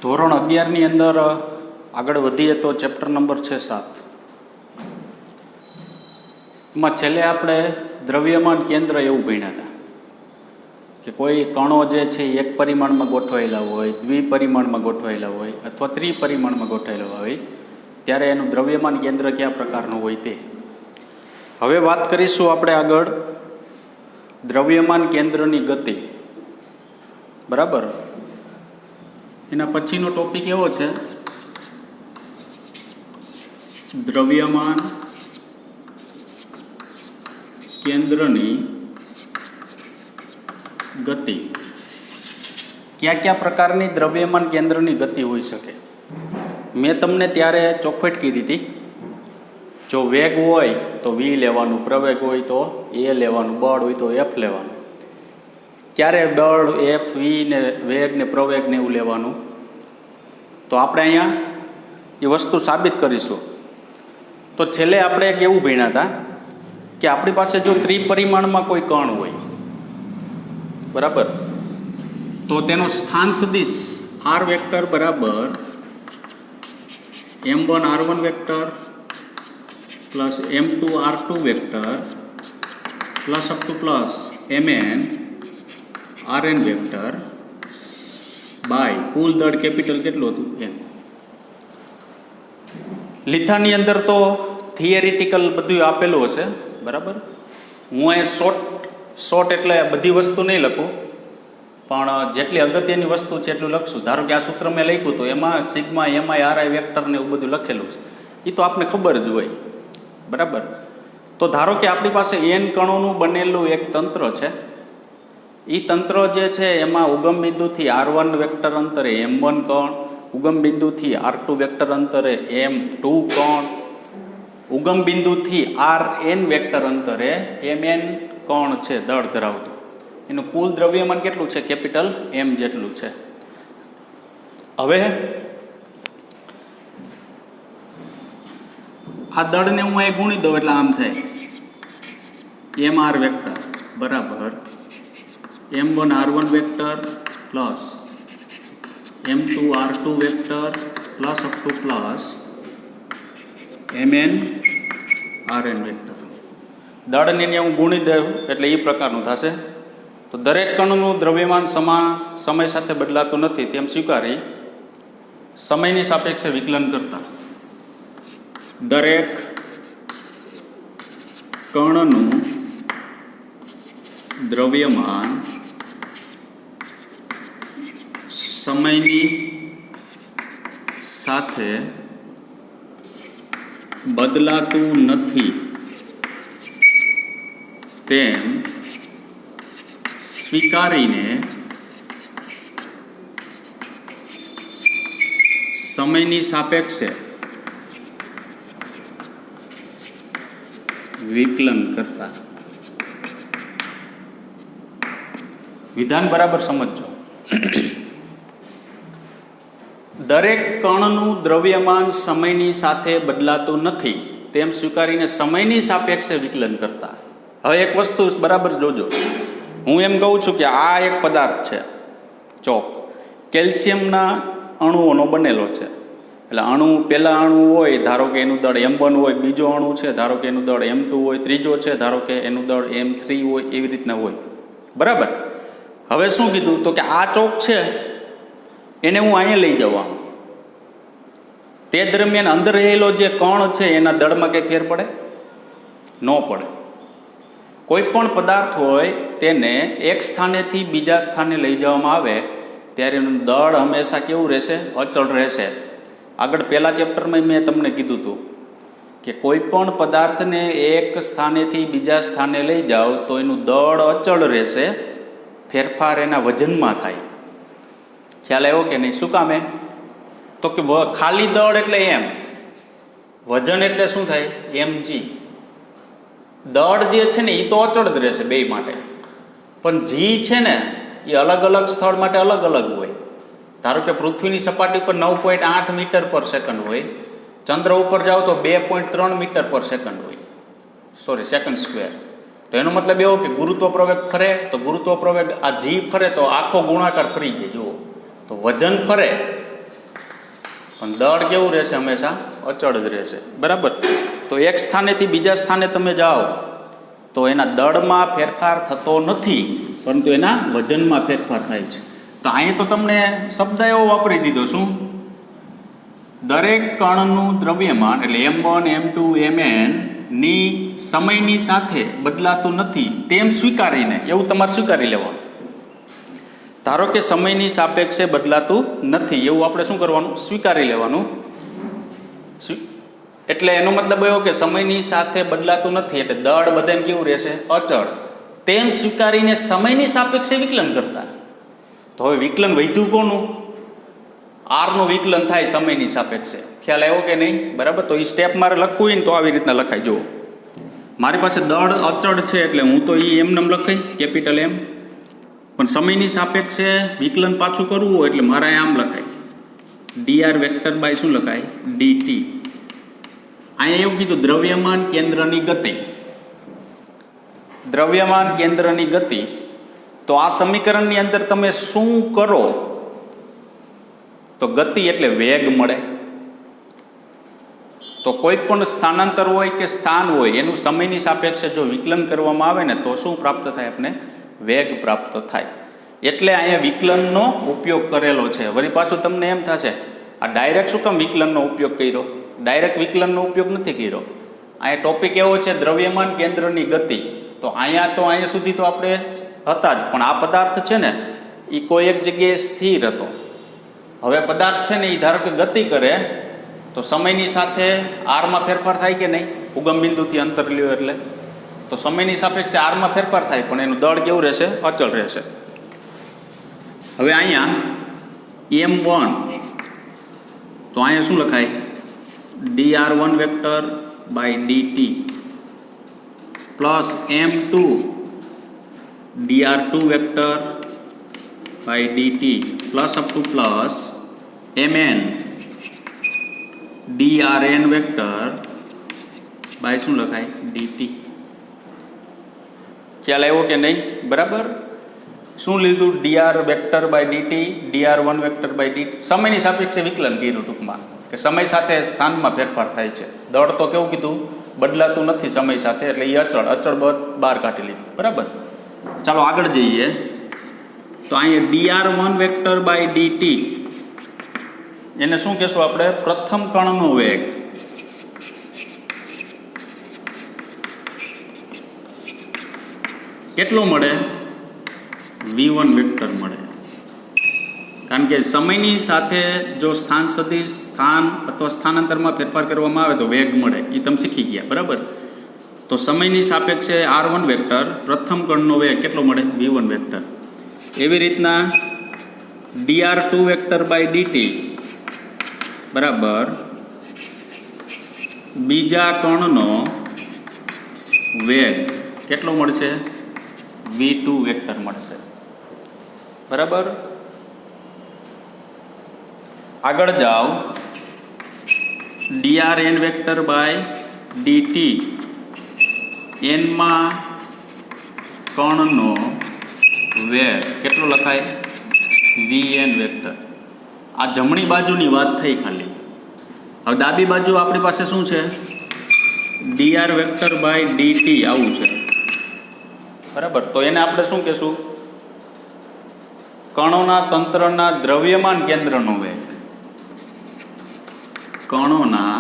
ધોરણ 11ની અંદર આગળ વધીએ તો ચેપ્ટર નંબર છે 7. એમાં છેલ્લે આપણે દ્રવ્યમાન કેન્દ્ર એવું ભણ્યા હતા કે કોઈ કણો જે છે એક પરિમાણમાં ગોઠવાયેલા હોય, દ્વિપરિમાણમાં ગોઠવાયેલા હોય અથવા ત્રિપરિમાણમાં ગોઠવાયેલા હોય ત્યારે એનું દ્રવ્યમાન કેન્દ્ર કયા પ્રકારનું હોય તે. હવે વાત કરીશું આપણે આગળ દ્રવ્યમાન કેન્દ્રની ગતિ. બરાબર. એના પછીનો ટોપિક એવો છે દ્રવ્યમાન કેન્દ્રની ગતિ. કયા કયા પ્રકારની દ્રવ્યમાન કેન્દ્રની ગતિ હોઈ શકે? મેં તમને ત્યારે ચોખવટ કીધી હતી, જો વેગ હોય તો v લેવાનું, પ્રવેગ હોય તો a લેવાનું, બળ હોય તો f લેવાનું. ક્યારે બળ, f, v ને વેગ ને પ્રવેગ ને એવું લેવાનું? તો આપણે અહીંયા એ વસ્તુ સાબિત કરીશું. તો છેલ્લે આપણે એક એવું ભણ્યા હતા કે આપણી પાસે જો ત્રિપરિમાણમાં કોઈ કણ હોય, બરાબર, તો તેનો સ્થાન સદિશ r વેક્ટર બરાબર m1 r1 vector plus m2 r2 vector plus up to plus mn rn vector by કુલ દળ કેપિટલ કેટલું હતું એમ. લીથાની અંદર તો થિયરિટિકલ બધું આપેલું હશે, બરાબર. હું અહીં શોર્ટ એટલે બધી વસ્તુ નહીં લખું, પણ જેટલી અગત્યની વસ્તુ છે એટલું લખશું. ધારો કે આ સૂત્ર મેં લખ્યું તો એમાં સિગ્મા એમઆઈ આરઆઈ વેક્ટર ને એવું બધું લખેલું છે, એ તો આપને ખબર જ હોય, બરાબર. તો ધારો કે આપણી પાસે n કણોનું બનેલું એક તંત્ર છે. એ તંત્ર જે છે એમાં ઉગમ બિંદુથી r1 વેક્ટર અંતરે m1 કણ, ઉગમ બિંદુથી r2 વેક્ટર અંતરે m2 કણ, ઉગમ બિંદુથી rn વેક્ટર અંતરે mn કણ છે દળ ધરાવતું. એનું કુલ દ્રવ્યમાન કેટલું છે? કેપિટલ m જેટલું છે. હવે આ દળને હું અહીં ગુણી દઉં એટલે આમ થાય mr વેક્ટર બરાબર m1 r1 vector plus m2 r2 vector plus up to plus mn rn vector. દળને હું ગુણી દઉં એટલે એ પ્રકારનું થશે. તો દરેક કણનું દ્રવ્યમાન સમય સાથે બદલાતું નથી તેમ સ્વીકારી સમયની સાપેક્ષે વિકલન કરતા દરેક કણનું દ્રવ્યમાન સમયની સાથે બદલાતું નથી તેમ સ્વીકારીને સમયની સાપેક્ષે વિકલન કરતા. વિધાન બરાબર સમજો. દરેક કણનું દ્રવ્યમાન સમયની સાથે બદલાતું નથી તેમ સ્વીકારીને સમયની સાપેક્ષે વિકલન કરતા. હવે એક વસ્તુ બરાબર જોજો. હું એમ કહું છું કે આ એક પદાર્થ છે, ચોક, કેલ્શિયમના અણુઓનો બનેલો છે. એટલે અણુ, પહેલા અણુ હોય ધારો કે એનું દળ m1 હોય, બીજો અણુ છે ધારો કે એનું દળ m2 હોય, ત્રીજો છે ધારો કે એનું દળ m3 હોય, એવી રીતના હોય, બરાબર. હવે શું કીધું? તો કે આ ચોક છે એને હું અહીંયા લઈ જાઉં, તે દરમિયાન અંદર રહેલો જે કણ છે એના દળમાં કંઈ ફેર પડે? ન પડે. કોઈ પણ પદાર્થ હોય તેને એક સ્થાનેથી બીજા સ્થાને લઈ જવામાં આવે ત્યારે એનું દળ હંમેશા કેવું રહેશે? અચળ રહેશે. આગળ પહેલા ચેપ્ટરમાં મેં તમને કીધું હતું કે કોઈ પણ પદાર્થને એક સ્થાનેથી બીજા સ્થાને લઈ જાઓ તો એનું દળ અચળ રહેશે, ફેરફાર એના વજનમાં થાય. ખ્યાલ આવ્યો કે નહીં? શું કામે? તો કે ખાલી દળ એટલે m, વજન એટલે શું થાય? mg. દળ જે છે ને એ તો અચળ જ રહેશે બે માટે, પણ g છે ને એ અલગ અલગ સ્થળ માટે અલગ અલગ હોય. ધારો કે પૃથ્વીની સપાટી પર 9.8 મીટર પર સેકન્ડ હોય, ચંદ્ર ઉપર જાઓ તો 2.3 મીટર પર સેકન્ડ હોય, સેકન્ડ સ્ક્વેર. તો એનો મતલબ એવો કે ગુરુત્વ પ્રવેગ ફરે તો ગુરુત્વ પ્રવેગ આ જી ફરે તો આખો ગુણાકાર ફરી જાય. જુઓ તો વજન ફરે પણ દળ કેવું રહેશે? હંમેશા અચળ જ રહેશે, બરાબર. તો એક સ્થાનેથી બીજા સ્થાને તમે જાઓ તો એના દળમાં ફેરફાર થતો નથી, પરંતુ એના વજનમાં ફેરફાર થાય છે. તો અહીંયા તો તમને શબ્દ એવો વાપરી દીધો, શું? દરેક કણનું દ્રવ્યમાન એટલે M1, M2, Mn ની સમયની સાથે બદલાતું નથી તેમ સ્વીકારીને, એવું તમારે સ્વીકારી લેવાનું. ધારો કે સમયની સાપેક્ષે બદલાતું નથી એવું આપણે શું કરવાનું? સ્વીકારી લેવાનું. એટલે એનો મતલબ એવો કે સમયની સાથે બદલાતું નથી એટલે દળ બધાને કેવું રહેશે? અચળ. તેમ સ્વીકારીને સમયની સાપેક્ષે વિકલન કરતા. તો હવે વિકલન વધ્યું કોનું? આરનું વિકલન થાય સમયની સાપેક્ષે. ખ્યાલ આવ્યો કે નહીં? બરાબર. તો એ સ્ટેપ મારે લખવું હોય ને તો આવી રીતના લખાય. જુઓ, મારી પાસે દળ અચળ છે એટલે હું તો એ એમનેમ લખાય, કેપિટલ M. પણ સમયની સાપેક્ષે વિકલન પાછું કરવું હોય એટલે મારે આમ લખાય, dr વેક્ટર બાય શું લખાય? dt. અહીંયા એવું કીધું દ્રવ્યમાન કેન્દ્રની ગતિ. દ્રવ્યમાન કેન્દ્રની ગતિ. તો આ સમીકરણની અંદર તમે શું કરો? તો ગતિ એટલે વેગ મળે. તો કોઈ પણ સ્થાનાંતર હોય કે સ્થાન હોય એનું સમયની સાપેક્ષે જો વિકલન કરવામાં આવે ને તો શું પ્રાપ્ત થાય? આપણે વેગ પ્રાપ્ત થાય. એટલે અહીંયા વિકલનનો ઉપયોગ કરેલો છે. વળી પાછું તમને એમ થશે આ ડાયરેક્ટ શું કામ વિકલનનો ઉપયોગ કર્યો? ડાયરેક્ટ વિકલનનો ઉપયોગ નથી કર્યો. અહીંયા ટોપિક એવો છે દ્રવ્યમાન કેન્દ્રની ગતિ. તો અહીંયા સુધી તો આપણે હતા જ, પણ આ પદાર્થ છે ને એ કોઈ એક જગ્યાએ સ્થિર હતો. હવે પદાર્થ છે ને એ ધારો કે ગતિ કરે તો સમયની સાથે આરમાં ફેરફાર થાય કે નહીં? ઉગમ બિંદુથી અંતર લ્યો એટલે તો સમયની સાપેક્ષે આરમાં ફેરફાર થાય, પણ એનું દળ કેવું રહેશે? અચળ રહેશે. હવે અહીંયા M1 તો અહીંયા શું લખાય? dr1 vector by dt plus M2 dr2 vector by dt plus up to plus Mn drn vector by શું લખાય? dt. ખ્યાલ આવ્યો કે નહીં? બરાબર. શું લીધું? dr vector by dt, dr1 vector by dt. સમયની સાપેક્ષે વિકલન કર્યું ટૂંકમાં, કે સમય સાથે સ્થાનમાં ફેરફાર થાય છે. દળ તો કેવું કીધું? બદલાતું નથી સમય સાથે, એટલે એ અચળ બહાર કાઢી લીધું. બરાબર. ચાલો આગળ જઈએ. તો અહીંયા dr1 વેક્ટર બાય dt એને શું કહેશું આપણે? પ્રથમ કણનો વેગ. કેટલો મળે? v1 વેક્ટર મળે. કારણ કે સમયની સાથે જો સ્થાન સદિશ, સ્થાન અથવા સ્થાનાંતરમાં ફેરફાર કરવામાં આવે તો વેગ મળે. એ તમે શીખી ગયા. બરાબર. તો સમયની સાપેક્ષે r1 વેક્ટર પ્રથમ કણનો વેગ કેટલો મળે? v1 vector. એવી રીતના dr2 વેક્ટર બાય dt બરાબર બીજા કણનો વેગ કેટલો મળશે? v2 વેક્ટર મળશે. બરાબર. આગળ જાઓ. drn વેક્ટર બાય dt એનમાં કણનો વેગ કેટલો લખાય? vn vector. આ જમણી બાજુની વાત થઈ ખાલી. હવે ડાબી બાજુ આપણી પાસે શું છે? dr વેક્ટર બાય dt આવું છે. બરાબર. તો એને આપણે શું કહેશું? કણોના તંત્રના દ્રવ્યમાન કેન્દ્રનો વેગ. કણોના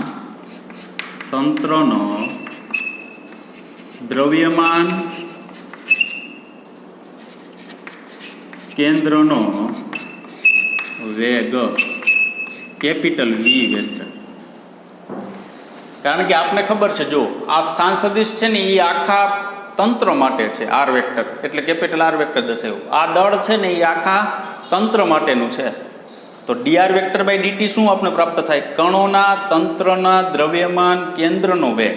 તંત્રનો દ્રવ્યમાન કેન્દ્રનો વેગ કેપિટલ V વેક્ટર. કારણ કે આપને ખબર છે, જો આ સ્થાન સદિશ છે ને એ આખા તંત્ર માટે છે, આર વેક્ટર એટલે કેપિટલ આર વેક્ટર દર્શાવ્યું. આ દળ છે ને એ આખા તંત્ર માટેનું છે. તો dr વેક્ટર બાય dt શું આપણે પ્રાપ્ત થાય? કણોના તંત્રના દ્રવ્યમાન કેન્દ્રનો વેગ.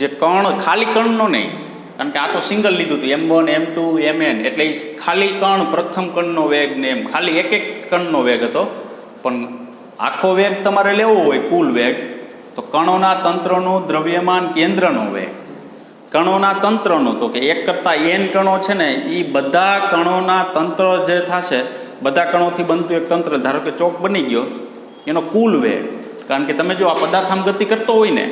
જે કણ, ખાલી કણનો નહીં, કારણ કે આ તો સિંગલ લીધું હતું, M1, M2, Mn, એટલે એ ખાલી કણ પ્રથમ કણનો વેગ ને એમ ખાલી એક કણનો વેગ હતો. પણ આખો વેગ તમારે લેવો હોય કુલ વેગ, તો કણોના તંત્રનો દ્રવ્યમાન કેન્દ્રનો વેગ. કણોના તંત્રનો તો કે એક કરતાં n કણો છે ને એ બધા કણોના તંત્ર જે થશે, બધા કણોથી બનતું એક તંત્ર, ધારો કે ચોક બની ગયો, એનો કુલ વેગ કારણ કે તમે જો આ પદાર્થ આમ ગતિ કરતો હોય ને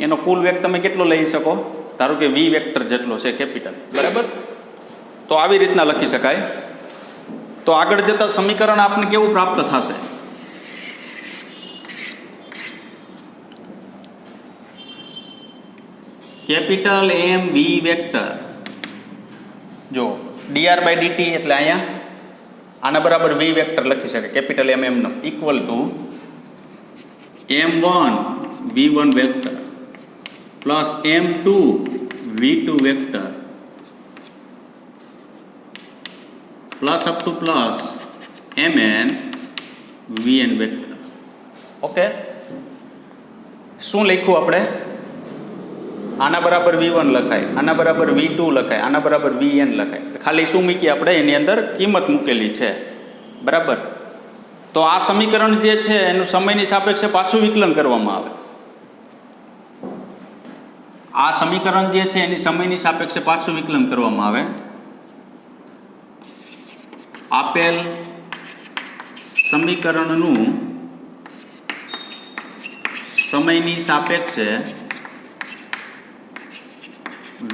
એનો કુલ વેગ તમે કેટલો લઈ શકો, ધારો કે વી વેક્ટર જેટલો છે કેપિટલ, બરાબર. તો આવી રીતના લખી શકાય. તો આગળ જતા સમીકરણ આપને કેવું પ્રાપ્ત થશે? કેપિટલ એમ વી વેક્ટર, જો dr બાય dt એટલે અહીંયા આના બરાબર વી વેક્ટર લખી શકાય કેપિટલ એમ એમનો equal to m1 v1 vector plus m2 v2 vector plus up to plus mn vn vector. Okay, શું લખ્યું આપણે? આના બરાબર v1 લખાય, આના બરાબર v2 લખાય, આના બરાબર vn લખાય. ખાલી શું મૂકી આપણે એની અંદર કિંમત મૂકેલી છે, બરાબર. તો આ સમીકરણ જે છે એનું સમયની સાપેક્ષે પાછું વિકલન કરવામાં આવે. આ સમીકરણ જે છે એની સમયની સાપેક્ષે પાછું વિકલન કરવામાં આવે. આપેલ સમીકરણનું સમયની સાપેક્ષે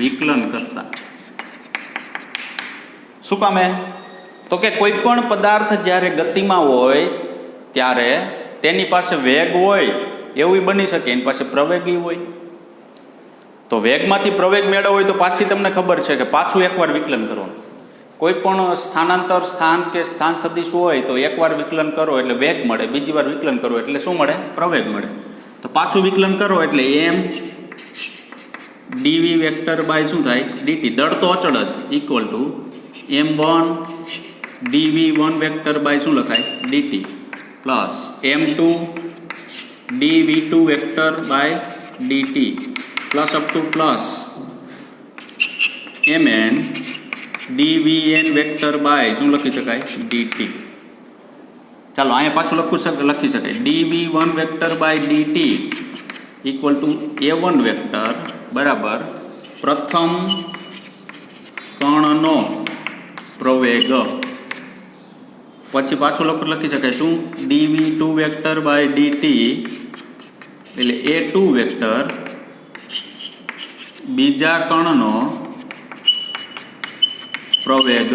વિકલન કરતા શું કામે? તો કે કોઈ પણ પદાર્થ જ્યારે ગતિમાં હોય ત્યારે તેની પાસે વેગ હોય એવું બની શકે, એની પાસે પ્રવેગી હોય. તો વેગમાંથી પ્રવેગ મેળવવો હોય તો પાછી તમને ખબર છે કે પાછું એકવાર વિકલન કરવાનું. કોઈ પણ સ્થાનાંતર સ્થાન કે સ્થાન સદિશ હોય તો એકવાર વિકલન કરો એટલે વેગ મળે, બીજી વાર વિકલન કરો એટલે શું મળે? પ્રવેગ મળે. તો પાછું વિકલન કરો એટલે એમ dv વેક્ટર બાય શું થાય? dt, દળ તો અચળ જ, equal to m1 dv1 vector by શું લખાય? dt plus m2 dv2 vector by dt plus up to plus mn dvn vector by શું લખી શકાય? dt. ચાલો અહીંયા પાછું લખી શકાય dv1 vector by dt equal to a1 vector બરાબર પ્રથમ કણનો પ્રવેગ. પછી પાછું લખી શકાય શું? dv2 વેક્ટર બાય dt એટલે a2 વેક્ટર બીજા કણનો પ્રવેગ.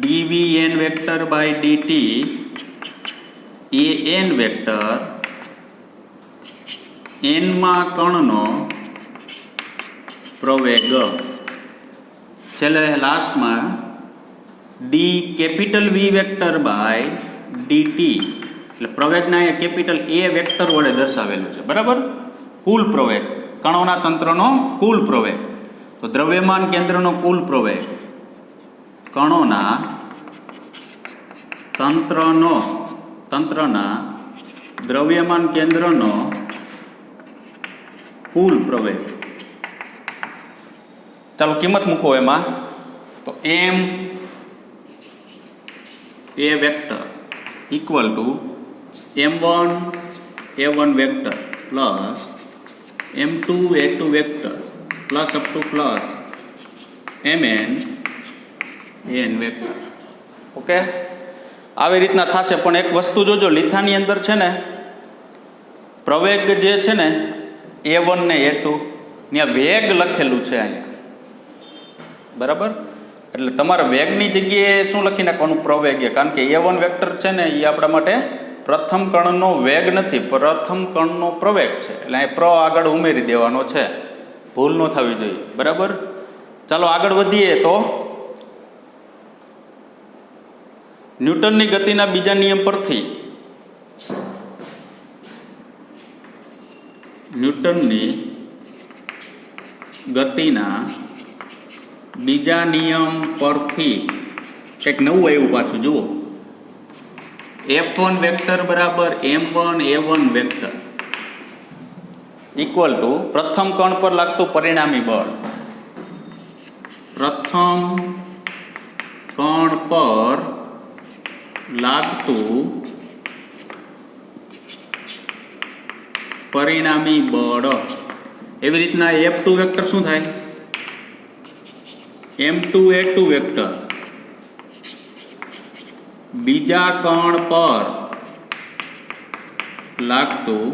dvn vector by dt an vector એનમાં કણનો પ્રવેગ. છેલ્લે લાસ્ટમાં D capital V vector by DT એટલે પ્રવેગના અહીંયા કેપિટલ એ વેક્ટર વડે દર્શાવેલું છે, બરાબર. કુલ પ્રવેગ, કણોના તંત્રનો કુલ પ્રવેગ. તો દ્રવ્યમાન કેન્દ્રનો કુલ પ્રવેગ કણોના તંત્રના દ્રવ્યમાન કેન્દ્રનો કુલ પ્રવેગ. ચાલો કિંમત મૂકો એમાં. તો M A vector equal to m1 a1 vector plus m2 a2 vector plus up to plus mn an vector. Okay, આવી રીતના થશે. પણ એક વસ્તુ જોજો, લીથાની અંદર છે ને પ્રવેગ જે છે ને a1 ને a2 ત્યાં વેગ લખેલું છે અહીંયા, બરાબર. એટલે તમારે વેગની જગ્યાએ શું લખી નાખવાનું? પ્રવેગ. કારણ કે a1 વેક્ટર છે ને એ આપણા માટે પ્રથમ કણનો વેગ નથી, પ્રથમ કણનો પ્રવેગ છે. એટલે અહીં આગળ ઉમેરી દેવાનો છે, ભૂલ ન થવી જોઈએ, બરાબર. ચાલો આગળ વધીએ. તો ન્યૂટનની ગતિના બીજા નિયમ પરથી ન્યૂટનની ગતિના બીજા નિયમ પરથી કંઈક નવું આવ્યું પાછું. જુઓ, f1 વેક્ટર બરાબર m1 a1 vector equal two પ્રથમ કણ પર લાગતું પરિણામી બળ. પ્રથમ કણ પર લાગતું પરિણામી બળ. એવી રીતના f2 વેક્ટર શું થાય? m2 a2 વેક્ટર બીજા કણ પર લાગતું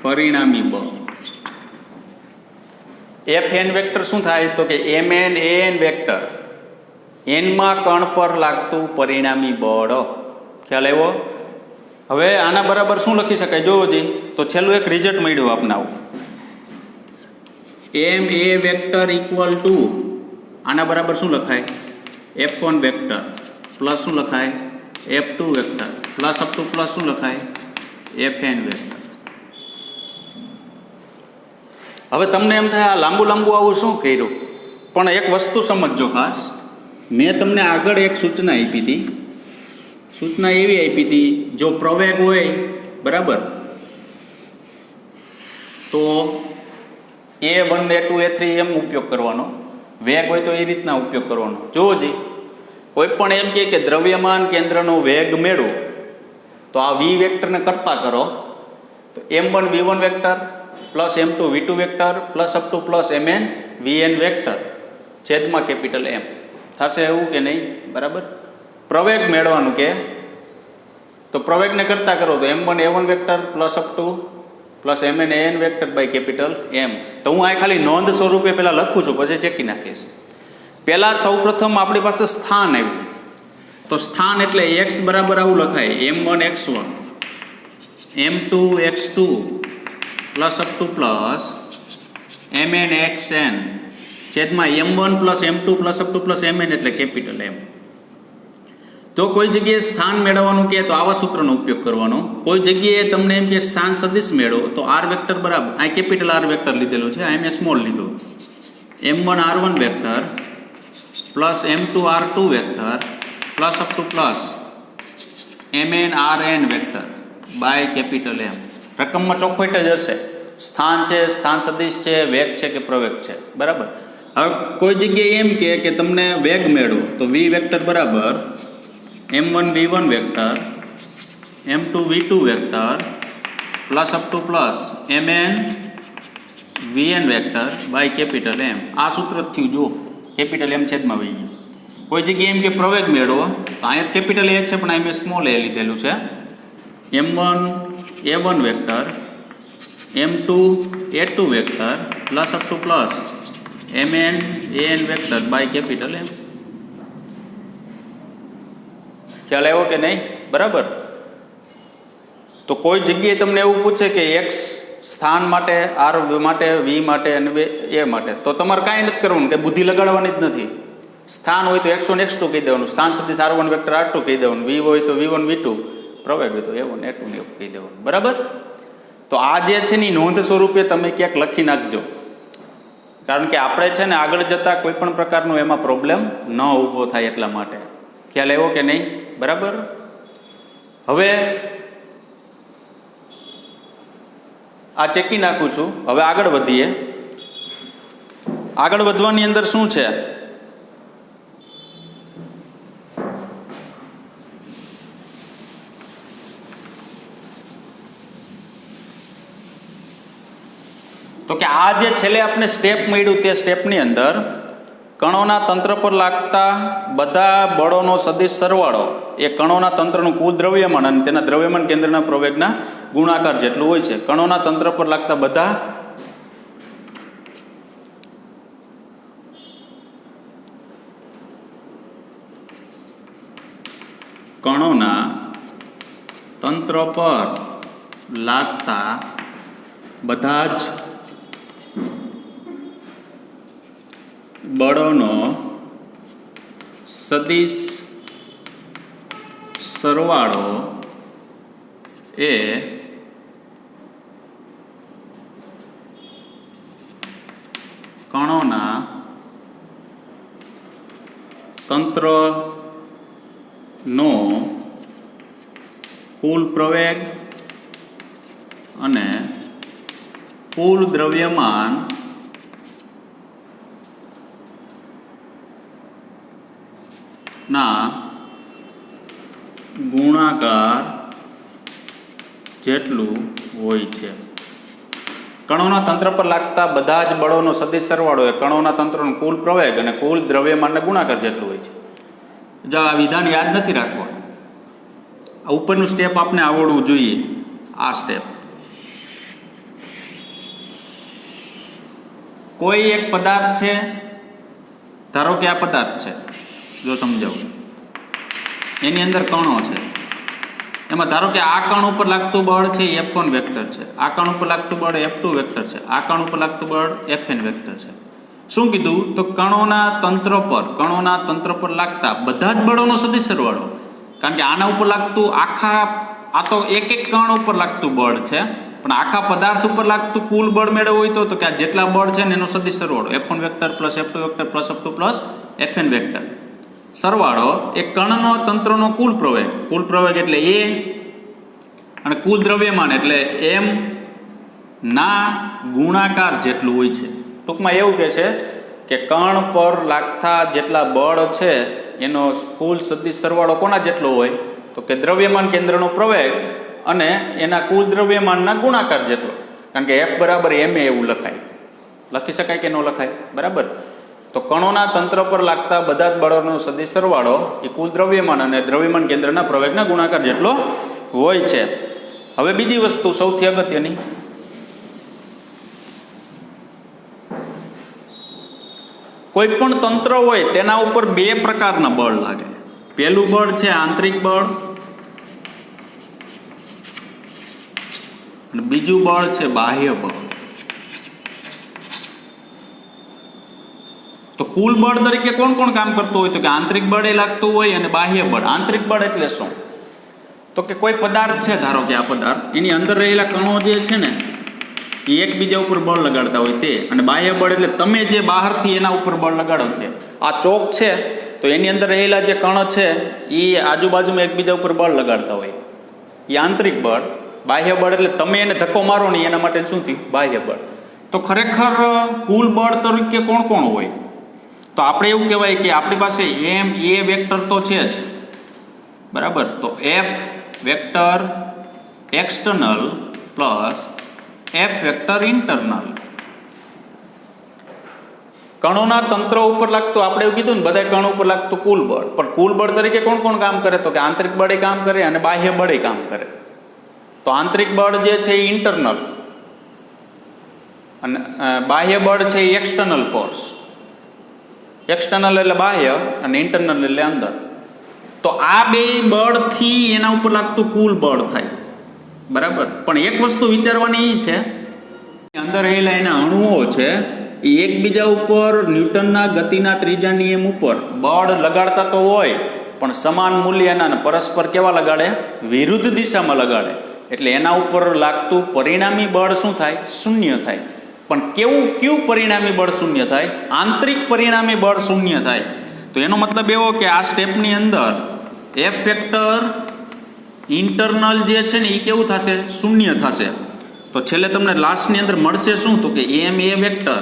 પરિણામી બળ. એફ એન વેક્ટર શું થાય તો કે M N A N vector એનમાં કણ પર લાગતું પરિણામી બળ. ખ્યાલ આવ્યો? હવે આના બરાબર શું લખી શકાય જોવો જી, તો છેલ્લું એક રિઝલ્ટ મળ્યું આપને આવું. એમ એ વેક્ટર ઇક્વલ ટુ આના બરાબર શું લખાય? F1 વેક્ટર પ્લસ શું લખાય? F2 vector plus up to plus શું લખાય? Fn vector. હવે તમને એમ થાય આ લાંબુ લાંબુ આવું શું કર્યું, પણ એક વસ્તુ સમજજો ખાસ. મેં તમને આગળ એક સૂચના આપી હતી. સૂચના એવી આપી હતી, જો પ્રવેગ હોય બરાબર તો A1 A2 A3 એમ ઉપયોગ કરવાનો, વેગ હોય તો એ રીતના ઉપયોગ કરવાનો. જોવો જી, કોઈ પણ એમ કહે કે દ્રવ્યમાન કેન્દ્રનો વેગ મેળવો તો આ વી વેક્ટરને કરતા કરો તો M1 V1 vector plus M2 V2 vector plus up to plus Mn Vn vector છેદમાં કેપિટલ M થશે. એવું કે નહીં? બરાબર. પ્રવેગ મેળવાનું કે તો પ્રવેગને કરતા કરો તો M1 A1 vector plus up to plus Mn An vector by capital M. તો હું આ ખાલી નોંધ સ્વરૂપે પહેલાં લખું છું, પછી ચેકી નાખીશ. પહેલાં સૌપ્રથમ આપણી પાસે સ્થાન આવ્યું, તો સ્થાન એટલે x બરાબર આવું લખાય M1 x1 M2 x2 plus up to plus Mn xn છેદમાં M1 plus M2 plus up to plus Mn એટલે કેપિટલ M. તો કોઈ જગ્યાએ સ્થાન મેળવવાનું કહે તો આવા સૂત્રનો ઉપયોગ કરવાનો. કોઈ જગ્યાએ તમને એમ કે સ્થાન સદિશ મેળવો તો આર વેક્ટર બરાબર આ કેપિટલ આર વેક્ટર લીધેલું છે, આ મેં સ્મોલ લીધું. M1 R1 vector plus M2 R2 vector plus up to plus Mn Rn vector by capital M. રકમમાં ચોખ્ખોટ જ હશે, સ્થાન છે, સ્થાન સદિશ છે, વેગ છે કે પ્રવેગ છે. બરાબર. હવે કોઈ જગ્યાએ એમ કે તમને વેગ મેળવો તો V વેક્ટર બરાબર M1 V1 vector M2 V2 vector plus up to plus Mn Vn vector by capital M. આ સૂત્ર થયું જો કેપિટલ M છેદમાં વહી ગયું. કોઈ જગ્યાએ એમ કે પ્રવેગ મેળવો તો અહીંયા કેપિટલ A છે પણ અહીં મેં સ્મોલ a લીધેલું છે. M1 A1 vector M2 A2 vector plus up to plus Mn An vector by capital M. ખ્યાલ આવ્યો કે નહીં? બરાબર. તો કોઈ જગ્યાએ તમને એવું પૂછે કે x સ્થાન માટે, આર માટે, વી માટે અને એ માટે, તો તમારે કાંઈ નથી કરવાનું, કે બુદ્ધિ લગાડવાની જ નથી. સ્થાન હોય તો x1 x2 કહી દેવાનું, સ્થાન સદિશ R1 વેક્ટર R2 કહી દેવાનું, વી હોય તો V1 V2, પ્રવેગ હોય તો A1 A2 ને એવું કહી દેવાનું. બરાબર. તો આ જે છે ને નોંધ સ્વરૂપે તમે ક્યાંક લખી નાખજો, કારણ કે આપણે છે ને આગળ જતાં કોઈ પણ પ્રકારનો એમાં પ્રોબ્લેમ ન ઊભો થાય એટલા માટે. ખ્યાલ આવ્યો કે નહીં? બરાબર. હવે આ ચેકી નાખું છું. હવે આગળ વધીએ. આગળ વધવાની અંદર શું છે? તો કે આ જે છેલ્લે આપણે સ્ટેપ મળ્યું તે સ્ટેપની અંદર કણોના તંત્ર પર લાગતા બધા બળોનો સદિશ સરવાળો એ કણોના તંત્રનું કુલ દ્રવ્યમાન અને તેના દ્રવ્યમાન કેન્દ્રના પ્રવેગના ગુણાકાર જેટલું હોય છે. કણોના તંત્ર પર લાગતા બધા કણોના તંત્ર પર લાગતા બધા જ બળોનો સદિશ સરવાળો એ કણોના તંત્રનો કુલ પ્રવેગ અને કુલ દ્રવ્યમાન ના ગુણાકાર જેટલું હોય છે. કણોના તંત્ર પર લાગતા બધા જ બળોનો સદિશ સરવાળો એ કણોના તંત્રનો કુલ પ્રવેગ અને કુલ દ્રવ્યમાનના ગુણાકાર જેટલું હોય છે. જો આ વિધાન યાદ નથી રાખવાનું, આ ઉપરનું સ્ટેપ આપણે આવડવું જોઈએ. આ સ્ટેપ, કોઈ એક પદાર્થ છે, ધારો કે આ પદાર્થ છે, જો સમજાવું, એની અંદર કણો છે. એમાં ધારો કે આ કણ ઉપર લાગતું બળ છે એ F1 વેક્ટર છે, આ કણ ઉપર લાગતું બળ F2 વેક્ટર છે, આ કણ ઉપર લાગતું બળ Fn વેક્ટર છે. શું કીધું? તો કણોના તંત્ર પર લાગતા બધા જ બળોનો સદિશ સરવાળો. કારણ કે આના ઉપર લાગતું આ તો એક એક કણ ઉપર લાગતું બળ છે, પણ આખા પદાર્થ ઉપર લાગતું કુલ બળ મેળવવું હોય તો કે આ જેટલા બળ છે ને એનો સદિશ સરવાળો F1 vector plus F2 vector plus F2 plus Fn vector સરવાળો એ કણનો તંત્રનો કુલ પ્રવેગ એટલે A અને કુલ દ્રવ્યમાન એટલે m ના ગુણાકાર જેટલું હોય છે. ટૂંકમાં એવું કહે છે કે કણ પર લાગતા જેટલા બળ છે એનો કુલ સદિશ સરવાળો કોના જેટલો હોય? તો કે દ્રવ્યમાન કેન્દ્રનો પ્રવેગ અને એના કુલ દ્રવ્યમાનના ગુણાકાર જેટલો. કારણ કે F બરાબર ma એવું લખી શકાય કે ન લખાય? બરાબર. તો કણોના તંત્ર પર લાગતા બધા જ બળોનો સદિશ સરવાળો એ કુલ દ્રવ્યમાન અને દ્રવ્યમાન કેન્દ્રના પ્રવેગના ગુણાકાર જેટલો હોય છે. હવે બીજી વસ્તુ સૌથી અગત્યની, કોઈ પણ તંત્ર હોય તેના ઉપર બે પ્રકારના બળ લાગે. પહેલું બળ છે આંતરિક બળ અને બીજું બળ છે બાહ્ય બળ. તો કુલ બળ તરીકે કોણ કોણ કામ કરતું હોય? તો કે આંતરિક બળ એ લાગતું હોય અને બાહ્ય બળ. આંતરિક બળ એટલે શું? તો કે કોઈ પદાર્થ છે, ધારો કે આ પદાર્થ, એની અંદર રહેલા કણો જે છે ને એ એકબીજા ઉપર બળ લગાડતા હોય તે. અને બાહ્ય બળ એટલે તમે જે બહારથી એના ઉપર બળ લગાડો તે. આ ચોક છે તો એની અંદર રહેલા જે કણ છે એ આજુબાજુમાં એકબીજા ઉપર બળ લગાડતા હોય, એ આંતરિક બળ. બાહ્ય બળ એટલે તમે એને ધક્કો મારો ને એના માટે શું થયું? બાહ્ય બળ. તો ખરેખર કુલ બળ તરીકે કોણ કોણ હોય? તો આપણે એવું કહેવાય કે આપણી પાસે ma વેક્ટર તો છે જ, બરાબર. તો F vector external plus F vector internal. કણોના તંત્ર ઉપર લાગતું, આપણે એવું કીધું ને બધા કણો ઉપર લાગતું કુલ બળ. પણ કુલ બળ તરીકે કોણ કોણ કામ કરે? તો કે આંતરિક બળ એ કામ કરે અને બાહ્ય બળ એ કામ કરે. તો આંતરિક બળ જે છે એ ઇન્ટરનલ અને બાહ્ય બળ છે એ એક્સટર્નલ ફોર્સ. એક્સટર્નલ એટલે બાહ્ય અને ઇન્ટરનલ એટલે અંદર. તો આ બે બળથી એના ઉપર લાગતું કુલ બળ થાય, બરાબર. પણ એક વસ્તુ વિચારવાની એ છે, અંદર રહેલા એના અણુઓ છે એ એકબીજા ઉપર ન્યૂટનના ગતિના ત્રીજા નિયમ ઉપર બળ લગાડતા તો હોય પણ સમાન મૂલ્યના અને પરસ્પર કેવા લગાડે? વિરુદ્ધ દિશામાં લગાડે. એટલે એના ઉપર લાગતું પરિણામી બળ શું થાય? શૂન્ય થાય. પણ કયું પરિણામી બળ શૂન્ય થાય? આંતરિક પરિણામી બળ શૂન્ય થાય. તો એનો મતલબ એવો કે આ સ્ટેપની અંદર F વેક્ટર ઇન્ટરનલ જે છે ને એ કેવું થશે? શૂન્ય થશે. તો છેલ્લે તમને લાસ્ટની અંદર મળશે શું? તો કે ma વેક્ટર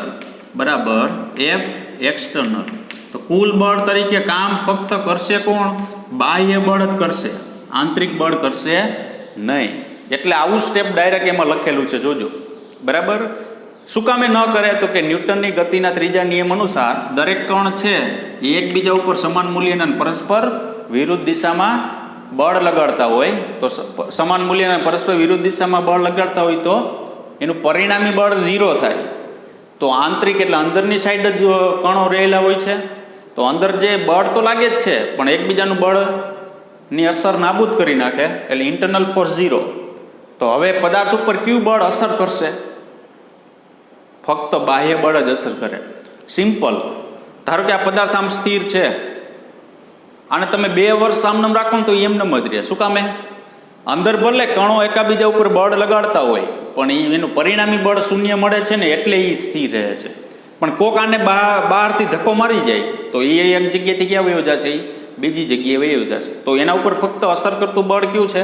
બરાબર F એક્સટર્નલ. તો કુલ બળ તરીકે કામ ફક્ત કરશે કોણ? બાહ્ય બળ જ કરશે, આંતરિક બળ કરશે નહીં. એટલે આવું સ્ટેપ ડાયરેક્ટ એમાં લખેલું છે, જોજો, બરાબર. શું કામે ન કરે? તો કે ન્યૂટનની ગતિના ત્રીજા નિયમ અનુસાર દરેક કણ છે એ એકબીજા ઉપર સમાન મૂલ્યના પરસ્પર વિરુદ્ધ દિશામાં બળ લગાડતા હોય. તો સમાન મૂલ્યના પરસ્પર વિરુદ્ધ દિશામાં બળ લગાડતા હોય તો એનું પરિણામી બળ 0 થાય. તો આંતરિક એટલે અંદરની સાઈડ જ કણો રહેલા હોય છે, તો અંદર જે બળ તો લાગે જ છે પણ એકબીજાનું બળની અસર નાબૂદ કરી નાખે, એટલે ઇન્ટરનલ ફોર્સ 0. તો હવે પદાર્થ ઉપર કયું બળ અસર કરશે? ફક્ત બાહ્ય બળ જ અસર કરે. સિમ્પલ. ધારો કે આ પદાર્થ આમ સ્થિર છે, આને તમે 2 વર્ષ આમનામ રાખો ને તો એમનેમ જ રહે. શું કામે? અંદર ભલે કણો એકાબીજા ઉપર બળ લગાડતા હોય પણ એનું પરિણામી બળ શૂન્ય મળે છે ને એટલે એ સ્થિર રહે છે. પણ કોક આને બહારથી ધક્કો મારી જાય તો એ એક જગ્યાએથી ક્યાં વયો જશે? એ બીજી જગ્યાએ વયો જશે. તો એના ઉપર ફક્ત અસર કરતું બળ કયું છે?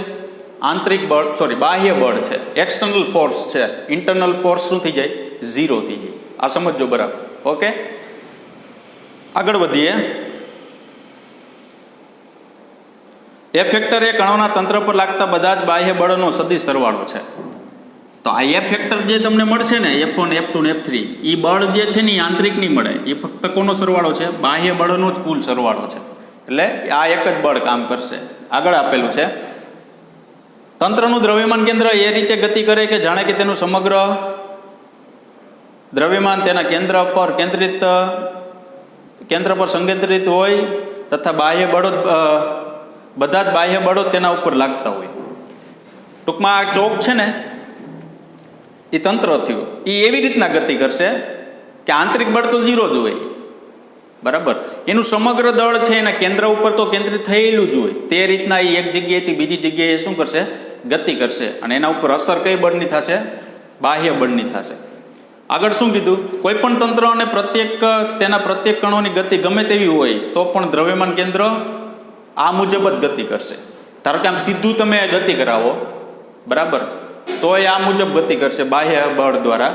આંતરિક બળ, બાહ્ય બળ છે, એક્સટર્નલ ફોર્સ છે. ઇન્ટરનલ ફોર્સ શું થઈ જાય? 0 થઈ જાય. આ સમજો બરાબર. ઓકે, આગળ વધીએ. F વેક્ટર એ કણોના તંત્ર પર લાગતા બધા જ બાહ્ય બળનો સદિશ સરવાળો છે. તો આ F વેક્ટર જે તમને મળશે ને F1, F2 ને F3, એ બળ જે છે ને એ આંતરિક નહીં મળે, એ ફક્ત કોનો સરવાળો છે? બાહ્ય બળનો જ કુલ સરવાળો છે. એટલે આ એક જ બળ કામ કરશે. આગળ આપેલું છે તંત્રનું દ્રવ્યમાન કેન્દ્ર એ રીતે ગતિ કરે કે જાણે કે તેનું સમગ્ર દ્રવ્યમાન તેના કેન્દ્ર પર સંકેન્દ્રિત હોય તથા બાહ્ય બળો બધા જ બાહ્ય બળો તેના ઉપર લાગતા હોય. ટૂંકમાં આ ચોક છે ને એ તંત્ર થયું, એ એવી રીતના ગતિ કરશે કે આંતરિક બળ તો 0 જ હોય, બરાબર. એનું સમગ્ર દળ છે એના કેન્દ્ર ઉપર તો કેન્દ્રિત થયેલું જ હોય. તે રીતના એ એક જગ્યાએથી બીજી જગ્યાએ શું કરશે? ગતિ કરશે. અને એના ઉપર અસર કઈ બળની થશે? બાહ્ય બળની થશે. આગળ શું કીધું? કોઈ પણ તંત્ર અને તેના પ્રત્યેક કણોની ગતિ ગમે તેવી હોય તો પણ દ્રવ્યમાન કેન્દ્ર આ મુજબ જ ગતિ કરશે. ધારો કે આમ સીધું તમે ગતિ કરાવો, બરાબર, તો એ આ મુજબ ગતિ કરશે બાહ્ય બળ દ્વારા.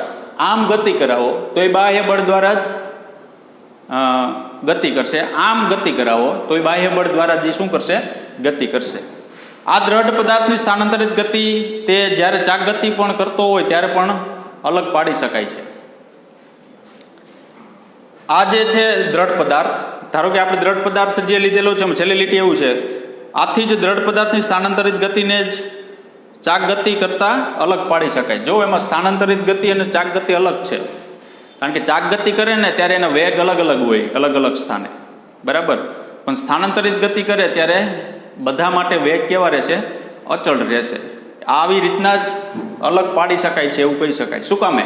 આમ ગતિ કરાવો તો એ બાહ્ય બળ દ્વારા જ ગતિ કરશે. આમ ગતિ કરાવો તો એ બાહ્ય બળ દ્વારા જ શું કરશે? ગતિ કરશે. આ દ્રઢ પદાર્થની સ્થાનાંતરિત ગતિ તે જ્યારે ચાક ગતિ પણ કરતો હોય ત્યારે પણ અલગ પાડી શકાય છે. આ જે છે દ્રઢ પદાર્થ, ધારો કે આપણે દ્રઢ પદાર્થ જે લીધેલો છે, છેલ્લી લીટી એવું છે, આથી જ દ્રઢ પદાર્થની સ્થાનાંતરિત ગતિને જ ચાક ગતિ કરતાં અલગ પાડી શકાય. જો એમાં સ્થાનાંતરિત ગતિ અને ચાક ગતિ અલગ છે, કારણ કે ચાક ગતિ કરે ને ત્યારે એના વેગ અલગ અલગ હોય, અલગ અલગ સ્થાને, બરાબર. પણ સ્થાનાંતરિત ગતિ કરે ત્યારે બધા માટે વેગ કેવા રહેશે? અચળ રહેશે. આવી રીતના જ અલગ પાડી શકાય છે એવું કહી શકાય. શું કામે?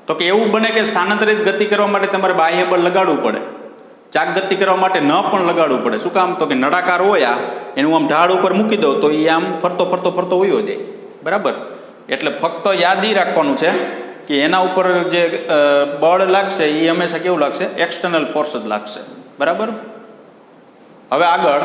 તો કે એવું બને કે સ્થાનાંતરિત ગતિ કરવા માટે તમારે બાહ્ય બળ લગાડવું પડે, ચાક ગતિ કરવા માટે ન પણ લગાડવું પડે. શું કામ? તો કે નળાકાર હોય આ, એનું આમ ઢાળ ઉપર મૂકી દો તો એ આમ ફરતો વયો જાય, બરાબર. એટલે ફક્ત યાદ એ રાખવાનું છે કે એના ઉપર જે બળ લાગશે એ હંમેશા કેવું લાગશે? એક્સટર્નલ ફોર્સ જ લાગશે, બરાબર. હવે આગળ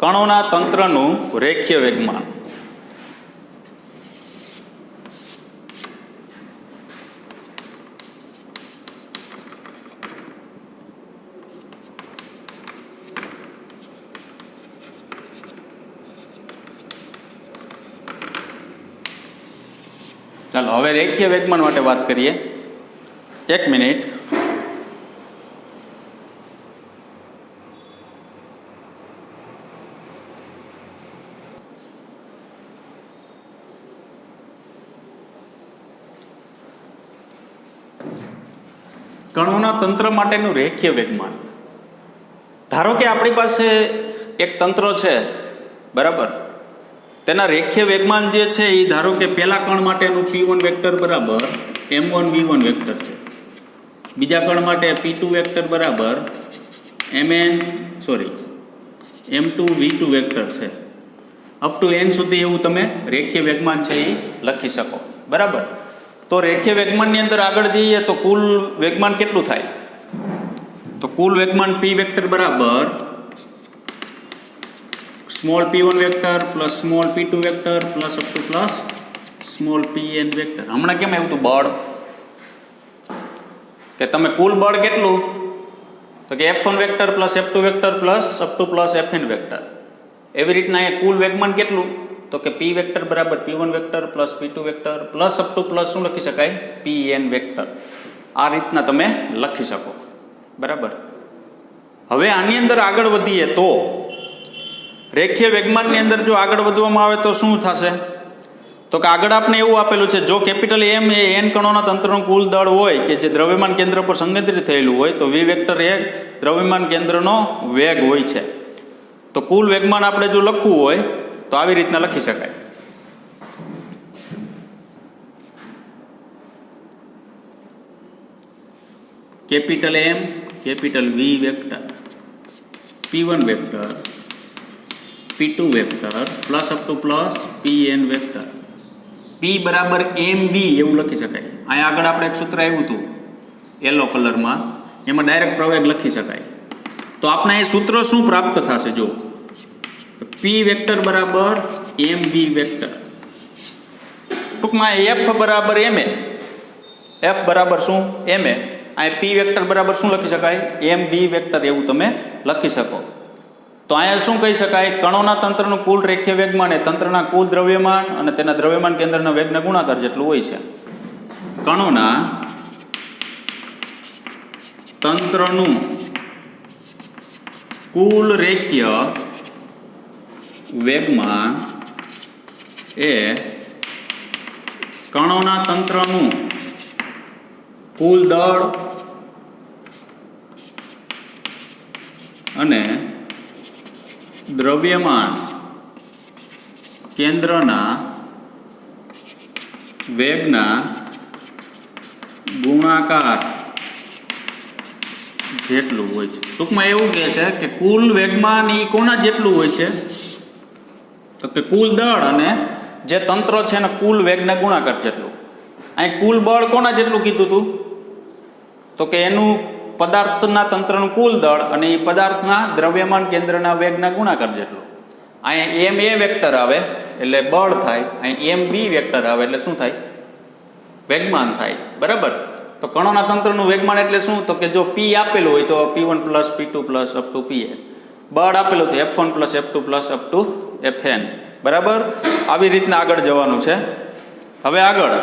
કણોના તંત્રનું રેખીય વેગમાન. ચાલો હવે રેખીય વેગમાન માટે વાત કરીએ. 1 મિનિટ. કણોના તંત્ર માટેનું રેખીય વેગમાન. ધારો કે આપણી પાસે એક તંત્ર છે, બરાબર. તેના રેખીય વેગમાન જે છે એ ધારો કે પહેલા કણ માટેનું p1 વેક્ટર બરાબર m1 v1 વેક્ટર છે, બીજા કણ માટે p2 વેક્ટર બરાબર m2 v2 વેક્ટર છે. અપ ટુ n સુધી એવું તમે રેખીય વેગમાન છે એ લખી શકો, બરાબર. તો રેખીય વેગમાનની અંદર આગળ જઈએ તો કુલ વેગમાન કેટલું થાય? તો કુલ વેગમાન p વેક્ટર બરાબર small p1 vector plus small p2 vector plus up to plus small pn vector. હમણાં કેમ આવ્યું હતું બળ? કે તમે કુલ બળ કેટલું? તો કે f1 vector plus f2 vector plus up to plus fn vector. એવી રીતના એ કુલ વેગમાન કેટલું? તો કે p વેક્ટર બરાબર p1 vector plus p2 vector plus up to plus શું લખી શકાય? pn vector. આ રીતના તમે લખી શકો, બરાબર. હવે આની અંદર આગળ વધીએ તો રેખીય વેગમાનની અંદર જો આગળ વધવામાં આવે તો શું થશે? તો કે આગળ આપણે એવું આપેલું છે, જો કેપિટલ M એ n કણોના તંત્રનું કુલ દળ હોય કે જે દ્રવ્યમાન કેન્દ્ર પર સંકેન્દ્રિત થયેલું હોય તો v વેક્ટર એ દ્રવ્યમાન કેન્દ્રનો વેગ હોય છે. તો કુલ વેગમાન આપણે જો લખવું હોય તો આવી રીતના લખી શકાય. Capital M capital V vector p1 vector p2 vector plus up to plus pn vector. p બરાબર mv એવું લખી શકાય. અહીંયા આગળ આપણે એક સૂત્ર આવ્યું હતું યલો કલરમાં, એમાં ડાયરેક્ટ પ્રવેગ લખી શકાય. તો આપણે એ સૂત્ર શું પ્રાપ્ત થશે? જો p વેક્ટર બરાબર mv વેક્ટર, ટૂંકમાં f બરાબર ma, f બરાબર શું? ma. અહીંયા p વેક્ટર બરાબર શું લખી શકાય? mv વેક્ટર એવું તમે લખી શકો. તો અહીંયા શું કહી શકાય? કણોના તંત્રનું કુલ રેખીય વેગમાન એ તંત્રના કુલ દ્રવ્યમાન અને તેના દ્રવ્યમાન કેન્દ્રના વેગના ગુણાકાર જેટલું હોય છે. કણોના તંત્રનું કુલ રેખીય વેગમાન એ કણોના તંત્રનું કુલ દળ અને દ્રવ્યમાન કેન્દ્રના વેગના ગુણાકાર જેટલું હોય છે. ટૂંકમાં એવું કહે છે કે કુલ વેગમાન એ કોના જેટલું હોય છે? તો કે કુલ દળ અને જે તંત્ર છે ને કુલ વેગના ગુણાકાર જેટલું. અહીં કુલ બળ કોના જેટલું કીધું હતું? તો કે એનું પદાર્થના તંત્રનું કુલ દળ અને એ પદાર્થના દ્રવ્યમાન કેન્દ્રના વેગના ગુણાકાર જેટલું. અહીંયા એમ એ વેક્ટર આવે એટલે બળ થાય, અહીં એમ બી વેક્ટર આવે એટલે શું થાય? વેગમાન થાય. બરાબર. તો કણોના તંત્રનું વેગમાન એટલે શું? તો કે જો પી આપેલું હોય તો P1 plus P2 plus up two Pn. બળ આપેલું તો F1 plus F2 plus up two Fn. બરાબર. આવી રીતના આગળ જવાનું છે. હવે આગળ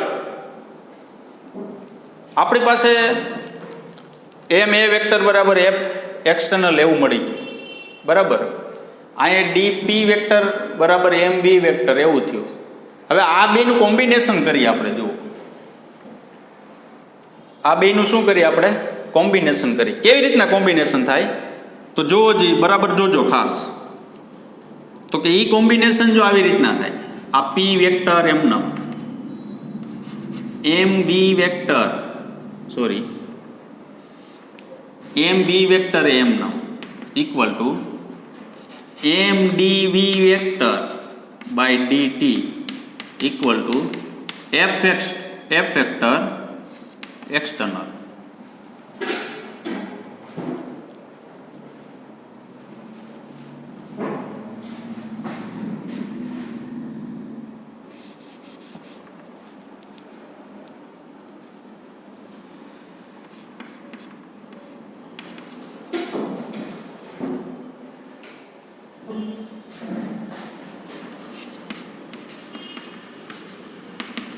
આપણી પાસે એમ એ વેક્ટર બરાબર એફ એક્સટર્નલ એવું મળી ગયું. બરાબર. અહીંયા ડીપી વેક્ટર બરાબર એમ બી વેક્ટર એવું થયું. હવે આ બેનું કોમ્બિનેશન કરીએ આપણે. જુઓ, આ બેનું શું કરીએ આપણે? કોમ્બિનેશન કરીએ. કેવી રીતના કોમ્બિનેશન થાય? તો જોવો જી, બરાબર જોજો ખાસ. તો કે ઈ કોમ્બિનેશન જો આવી રીતના થાય, આ પી વેક્ટર એમનો M B vector M B vector એમનો equal to M DV vector by DT equal to F vector external.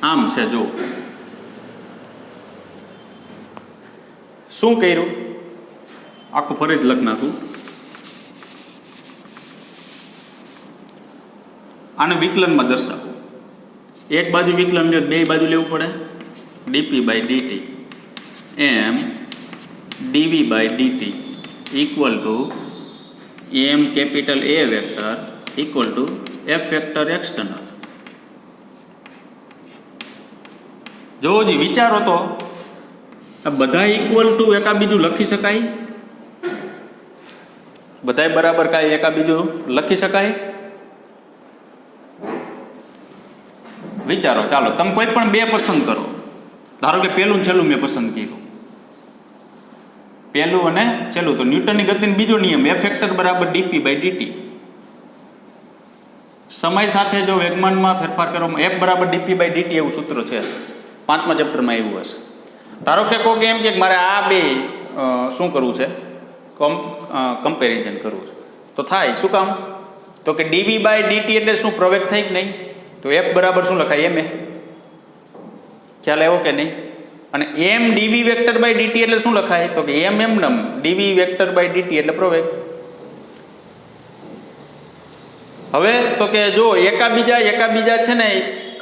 આમ છે. જો શું કર્યું, આખું ફરી જ લખ નાખું. આને વિકલનમાં દર્શાવું. એક બાજુ વિકલન લ્યો, બે બાજુ લેવું પડે. DP by DT M DV by DT equal to M capital A vector equal to F vector external. જો જી વિચારો તો બધા ઇક્વલ ટુ એકા બીજું લખી શકાય? બધાય બરાબર કાંઈ એકા બીજું લખી શકાય? વિચારો. ચાલો તમે કોઈ પણ બે પસંદ કરો. ધારો કે પહેલું ને છેલ્લું મેં પસંદ કર્યું, પહેલું અને છેલ્લું. તો ન્યૂટનની ગતિનો બીજો નિયમ એફ વેક્ટર બરાબર ડીપી બાય ડીટી. સમય સાથે જો વેગમાનમાં ફેરફાર કરવામાં એફ બરાબર ડીપી બાય ડીટી એવું સૂત્ર છે, 5મા ચેપ્ટરમાં આવ્યું હશે. ધારો કે કોઈક એમ કે મારે આ બે શું કરવું છે? કમ્પેરિઝન કરવું છે. તો થાય. શું કામ? તો કે ડીવી બાય ડીટી એટલે શું? પ્રવેગ થાય કે નહીં? તો એફ બરાબર શું લખાય? એમ એ. ખ્યાલ આવ્યો કે નહીં? અને એમ ડીવી વેક્ટર બાય ડીટી એટલે શું લખાય? તો કે એમ નમ ડીવી વેક્ટર બાય ડીટી એટલે પ્રવેગ. હવે તો કે જો એકાબીજા છે ને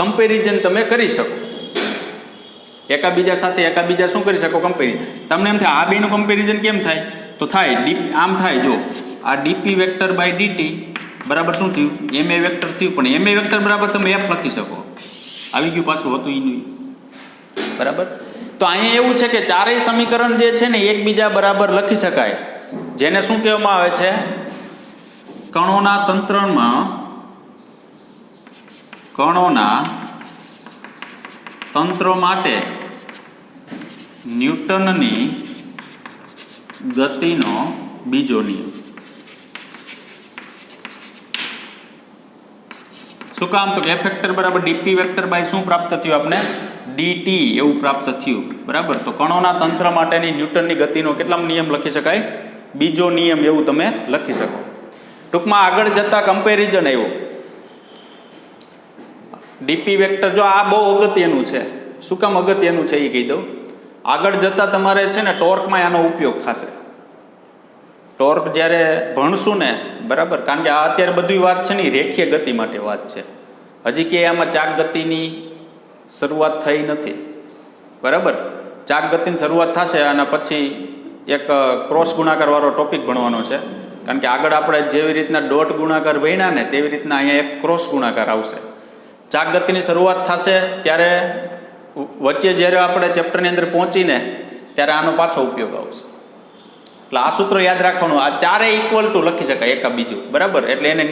કમ્પેરિઝન તમે કરી શકો. એકાબીજા સાથે એકાબીજા શું કરી શકો? કમ્પેરિઝન. તમને એમ થાય આ બેનું કમ્પેરિઝન કેમ થાય? તો થાય ડીપી આમ થાય. જો આ ડીપી વેક્ટર બાય ડીટી બરાબર શું થયું? એમ એ વેક્ટર થયું. પણ એમ એ વેક્ટર બરાબર તમે એફ લખી શકો. આવી ગયું પાછું હતું એનું. બરાબર. તો અહીંયા એવું છે કે ચારેય સમીકરણ જે છે ને એકબીજા બરાબર લખી શકાય. જેને શું કહેવામાં આવે છે? કણોના તંત્ર માટે ન્યૂટનની ગતિનો બીજો નિયમ. શું કામ? તો કે એફ વેક્ટર બરાબર ડીપી વેક્ટર બાય શું પ્રાપ્ત થયું? આપણે ડીટી એવું પ્રાપ્ત થયું. બરાબર. તો કણોના તંત્ર માટેની ન્યૂટનની ગતિનો કેટલામો નિયમ લખી શકાય? બીજો નિયમ એવું તમે લખી શકો. ટૂંકમાં આગળ જતા કમ્પેરિઝન આવ્યું. ડીપી વેક્ટર જો આ બહુ અગત્યનું છે. શું કામ અગત્યનું છે એ કહી દઉં. આગળ જતાં તમારે છે ને ટોર્કમાં આનો ઉપયોગ થશે. ટોર્ક જ્યારે ભણશું ને, બરાબર, કારણ કે આ અત્યારે બધી વાત છે ને રેખીય ગતિ માટે વાત છે. હજી કે આમાં ચાક ગતિની શરૂઆત થઈ નથી, બરાબર. ચાક ગતિની શરૂઆત થશે અને પછી એક ક્રોસ ગુણાકારવાળો ટોપિક ભણવાનો છે. કારણ કે આગળ આપણે જેવી રીતના ડોટ ગુણાકાર ભણ્યા ને તેવી રીતના અહીંયા એક ક્રોસ ગુણાકાર આવશે. ચાક ગતિની શરૂઆત થશે ત્યારે વચ્ચે જ્યારે આપણે ચેપ્ટરની અંદર પહોંચીને ત્યારે આનો પાછો ઉપયોગ આવશે. એટલે આ સૂત્ર યાદ રાખવાનું. આ ચારે ઇક્વલ ટુ લખી શકાય એકા બીજું, બરાબર. એટલે એને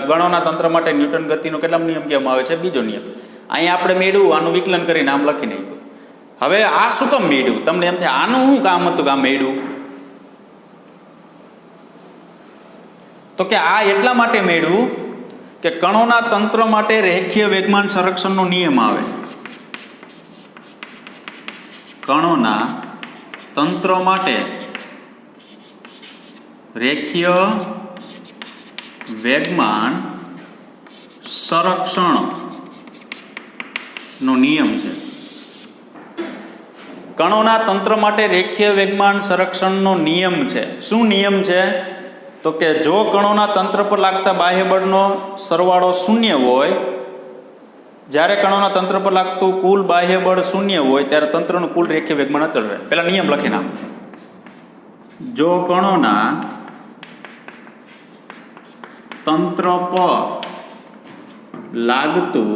ગણોના તંત્ર માટે ન્યૂટન ગતિનો કેટલા નિયમ કહેવામાં આવે છે? બીજો નિયમ. અહીંયા આપણે મેળવ્યું, આનું વિકલન કરીને આમ લખી નાખ્યું. હવે આ શું કામ મેળવ્યું? તમને એમ થાય આનું શું કામ હતું કે આ મેળવ્યું? તો કે આ એટલા માટે મેળવ્યું કે કણોના તંત્ર માટે રેખીય વેગમાન સંરક્ષણનો નિયમ આવે. કણોના તંત્ર માટે રેખીય વેગમાન સંરક્ષણનો નિયમ છે. કણોના તંત્ર માટે રેખીય વેગમાન સંરક્ષણનો નિયમ છે. શું નિયમ છે? તો કે જો કણોના તંત્ર પર લાગતા બાહ્ય બળનો સરવાળો શૂન્ય હોય, જ્યારે કણોના તંત્ર પર લાગતું કુલ બાહ્ય બળ શૂન્ય હોય ત્યારે તંત્રનું કુલ રેખીય વેગમાન અચળ રહે. પેલા નિયમ લખી નાખો. જો કણોના તંત્ર પર લાગતું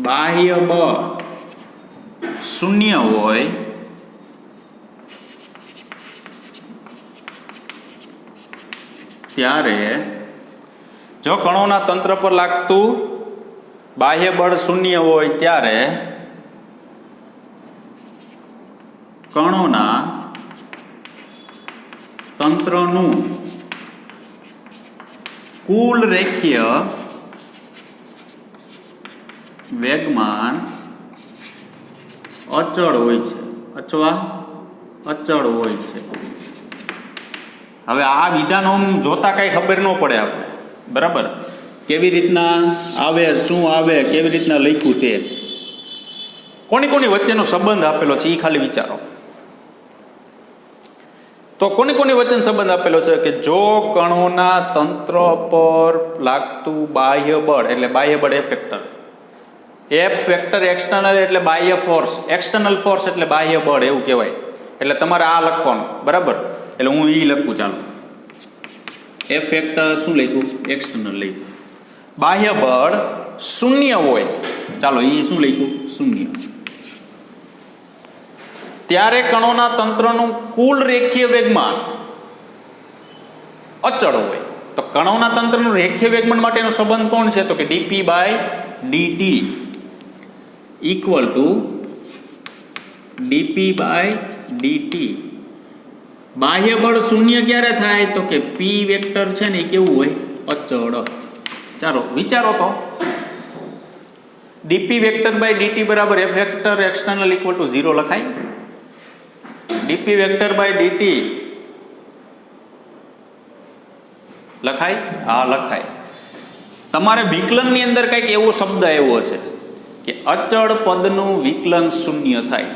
બાહ્ય બળ શૂન્ય હોય ત્યારે, જો કણોના તંત્ર પર લાગતું બાહ્ય બળ શૂન્ય હોય ત્યારે કણોના તંત્રનું કુલ રેખીય વેગમાન અચળ હોય છે અથવા અચળ હોય છે. હવે આ વિધાનો જોતા કાંઈ ખબર ન પડે આપણે, બરાબર. કેવી રીતના આવે, શું આવે, કેવી રીતના લખ્યું તે, કોની કોની વચ્ચેનો સંબંધ આપેલો છે એ ખાલી વિચારો. તો કોની કોની વચ્ચેનો સંબંધ આપેલો છે કે જો કણોના તંત્ર પર લાગતું બાહ્ય બળ, એટલે બાહ્ય બળ F factor, F factor external એટલે બાહ્ય ફોર્સ, એક્સટર્નલ ફોર્સ એટલે બાહ્ય બળ એવું કહેવાય. એટલે તમારે આ લખવાનું, બરાબર. એટલે હું એ લખું, ચાલો. એફ ફેક્ટર શું લખ્યું? એક્સટર્નલ લખ્યું. બાહ્ય બળ શૂન્ય હોય, ચાલો એ શું લખ્યું? શૂન્ય. ત્યારે કણોના તંત્રનું કુલ રેખીય વેગમાન અચળ હોય. તો કણોના તંત્રનું રેખીય વેગમાન માટેનો સંબંધ કોણ છે? તો કે DP by DT equal to DP by DT. બાહ્ય બળ શૂન્ય ક્યારે થાય? તો કે પી વેક્ટર છે ને એ કેવું હોય? અચળ. ચાલો વિચારો તો. ડીપી વેક્ટર બાય ડીટી બરાબર F vector external equal to 0 લખાય. ડીપી વેક્ટર બાય ડીટી લખાય? હા લખાય. તમારે વિકલનની અંદર કંઈક એવો શબ્દ આવ્યો છે કે અચળ પદનું વિકલન શૂન્ય થાય,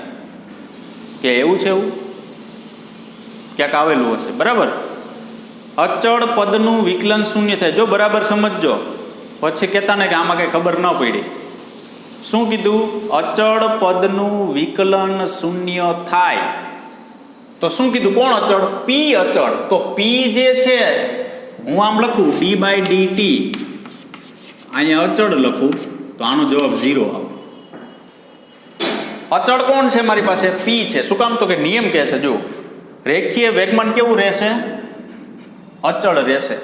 કે એવું છે? એવું ક્યાંક આવેલું હશે, બરાબર. અચળ પદનું વિકલન શૂન્ય થાય. જો બરાબર સમજજો, પછી કહેતા ને કે આમાં કંઈ ખબર ન પડી. શું કીધું? અચળ પદનું વિકલન શૂન્ય થાય. તો શું કીધું? કોણ અચળ? પી અચળ. તો પી જે છે હું આમ લખું ડી બાય ડીટી, અહીંયા અચળ લખું તો આનો જવાબ 0 આવે. અચળ કોણ છે મારી પાસે? પી છે. શું કામ? તો કે નિયમ કહે છે, જો રેખીય વેગમાન કેવું રહેશે? અચળ રહેશે.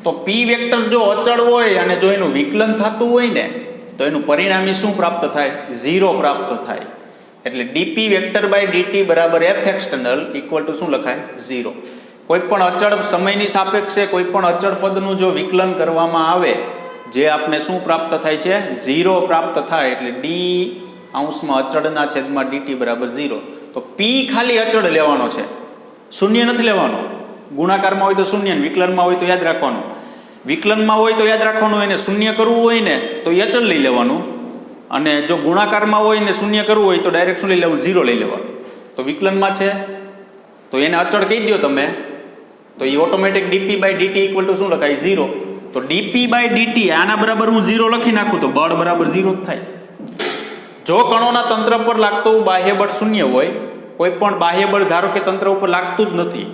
તો પી વેક્ટર જો અચળ હોય અને જો એનું વિકલન થતું હોય ને તો એનું પરિણામી શું પ્રાપ્ત થાય? 0 પ્રાપ્ત થાય. એટલે ડીપી વેક્ટર બાય ડીટી બરાબર એફ એક્સટર્નલ ઇક્વલ ટુ શું લખાય? 0. કોઈ પણ અચળ સમયની સાપેક્ષે કોઈ પણ અચળ પદનું જો વિકલન કરવામાં આવે, જે આપણે શું પ્રાપ્ત થાય છે? 0 પ્રાપ્ત થાય. એટલે ડી અંશમાં અચળના છેદમાં ડીટી બરાબર 0. તો પી ખાલી અચળ લેવાનો છે, શૂન્ય નથી લેવાનો. ગુણાકારમાં હોય તો શૂન્ય, વિકલનમાં હોય તો યાદ રાખવાનું. વિકલનમાં હોય તો યાદ રાખવાનું, એને શૂન્ય કરવું હોય ને તો એ અચળ લઈ લેવાનું. અને જો ગુણાકારમાં હોય ને શૂન્ય કરવું હોય તો ડાયરેક્ટ શું લઈ લેવું? 0 લઈ લેવાનું. તો વિકલનમાં છે તો એને અચળ કહી દો તમે, તો એ automatic DP by DT equal to શું લખાય? 0. તો ડીપી બાય ડીટી આના બરાબર હું 0 લખી નાખું તો બળ બરાબર 0 જ થાય. જો કણોના તંત્ર પર લાગતું બાહ્ય બળ શૂન્ય હોય, કોઈ પણ બાહ્ય બળ ધારો કે તંત્ર ઉપર લાગતું જ નથી,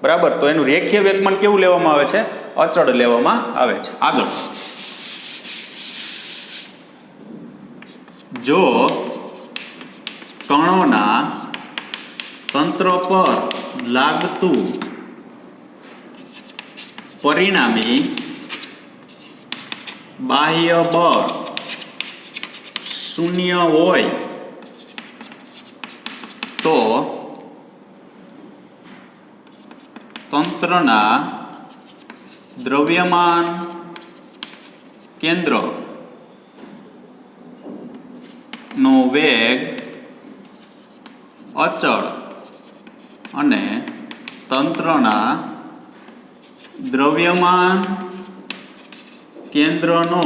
બરાબર, તો એનું રેખીય વેગમાન કેવું લેવામાં આવે છે? અચળ લેવામાં આવે છે. આગળ, જો કણોના તંત્ર પર લાગતું પરિણામી બાહ્ય બળ શૂન્ય હોય તો તંત્રના દ્રવ્યમાન કેન્દ્ર નો વેગ અચળ અને તંત્રના દ્રવ્યમાન કેન્દ્રનો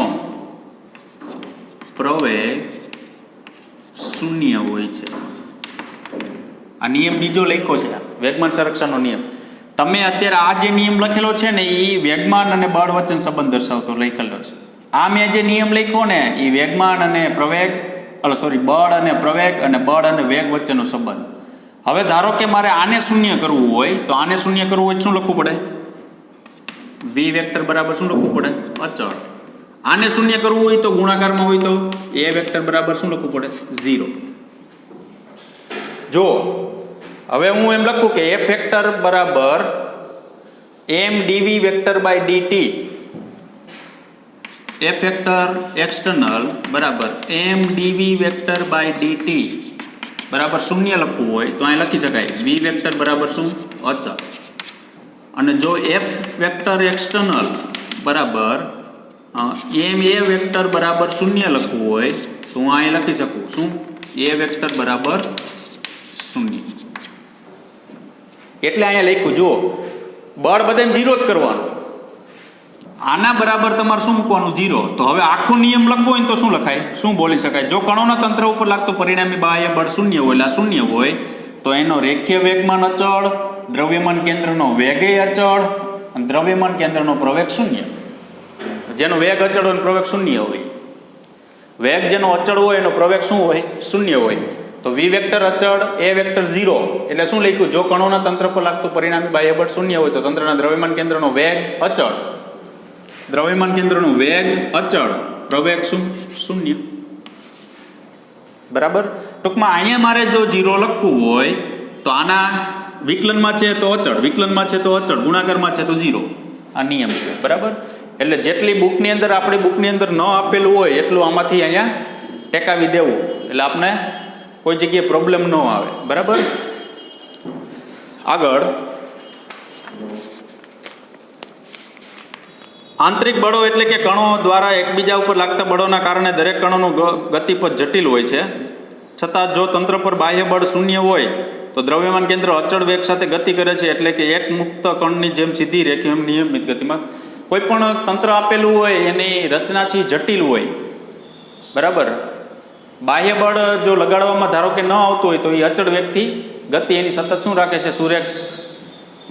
પ્રવેગ શૂન્ય હોય છે. આ નિયમ બીજો લખ્યો છે, વેગમાન સંરક્ષણનો નિયમ. તમે અત્યારે આ જે નિયમ લખેલો છે ને એ વેગમાન અને બળ વચ્ચેનો સંબંધ દર્શાવતો લખેલો છે. આ મેં જે નિયમ લખ્યો ને એ વેગમાન અને પ્રવેગ બળ અને પ્રવેગ અને બળ અને વેગ વચ્ચેનો સંબંધ. હવે ધારો કે મારે આને શૂન્ય કરવું હોય તો આને શૂન્ય કરવું હોય શું લખવું પડે? વી વેક્ટર બરાબર શું લખવું પડે? અચળ. આને શૂન્ય કરવું હોય તો ગુણાકારમાં હોય તો એ વેક્ટર બરાબર શું લખવું પડે? 0. જો હવે હું એમ લખું કે એફ વેક્ટર બરાબર M DV vector by DT, F vector external બરાબર M DV vector by DT બરાબર શૂન્ય લખવું હોય તો અહીં લખી શકાય વી વેક્ટર બરાબર શું? અચળ. અને જો એફ વેક્ટર એક્સટર્નલ બરાબર એમ એ વેક્ટર બરાબર શૂન્ય લખવું હોય તો હું અહીં લખી શકું શું? એ વેક્ટર બરાબર શૂન્ય. એટલે અહીંયા લખ્યું, જુઓ, બળ બધાને 0 જ કરવાનું, આના બરાબર તમારે શું મૂકવાનું? 0. તો હવે આખો નિયમ લખવો હોય તો શું લખાય? શું બોલી શકાય? જો કણોના તંત્ર ઉપર લાગતું પરિણામી બાહ્ય બળ શૂન્ય હોય, શૂન્ય હોય તો એનો રેખીય વેગમાન અચળ, દ્રવ્યમાન કેન્દ્રનો વેગય અચળ અને દ્રવ્યમાન કેન્દ્રનો પ્રવેગ શૂન્ય. જેનો વેગ અચળ હોય પ્રવેગ શૂન્ય હોય, વેગ જેનો અચળ હોય એનો પ્રવેગ શું હોય? શૂન્ય હોય. તો વી વેક્ટર અચળ, એ વેક્ટર 0. એટલે શું લખ્યું? જો કણોના તંત્ર પર લાગતું પરિણામી બાહ્ય બળ શૂન્ય હોય તો તંત્રના દ્રવ્યમાન કેન્દ્રનો વેગ અચળ, દ્રવ્યમાન કેન્દ્રનો વેગ અચળ, પ્રવેગ શું? શૂન્ય. બરાબર. ટૂંકમાં અહીંયા મારે જો 0 લખવું હોય તો આના વિકલનમાં છે તો અચળ, વિકલનમાં છે તો અચળ, ગુણાકારમાં છે તો 0. આ નિયમ છે. બરાબર. એટલે જેટલી બુકની અંદર આપણી બુકની અંદર ન આપેલું હોય એટલું આમાંથી અહીંયા ટેકાવી દેવું, એટલે આપણે કોઈ જગ્યાએ પ્રોબ્લેમ ન આવે. બરાબર. આગળ, આંતરિક બળો એટલે કે કણો દ્વારા એકબીજા ઉપર લાગતા બળોના કારણે દરેક કણોનું ગતિપથ જટિલ હોય છે. છતાં જો તંત્ર પર બાહ્ય બળ શૂન્ય હોય તો દ્રવ્યમાન કેન્દ્ર અચળ વેગ સાથે ગતિ કરે છે. એટલે કે એક મુક્ત કણની જેમ સીધી રેખીય નિયમિત ગતિમાં કોઈ પણ તંત્ર આપેલું હોય એની રચના છે જટિલ હોય. બરાબર. બાહ્ય બળ જો લગાડવામાં ધારો કે ન આવતું હોય તો એ અચળ વેગથી ગતિ એની સતત શું રાખે છે? સુરેખ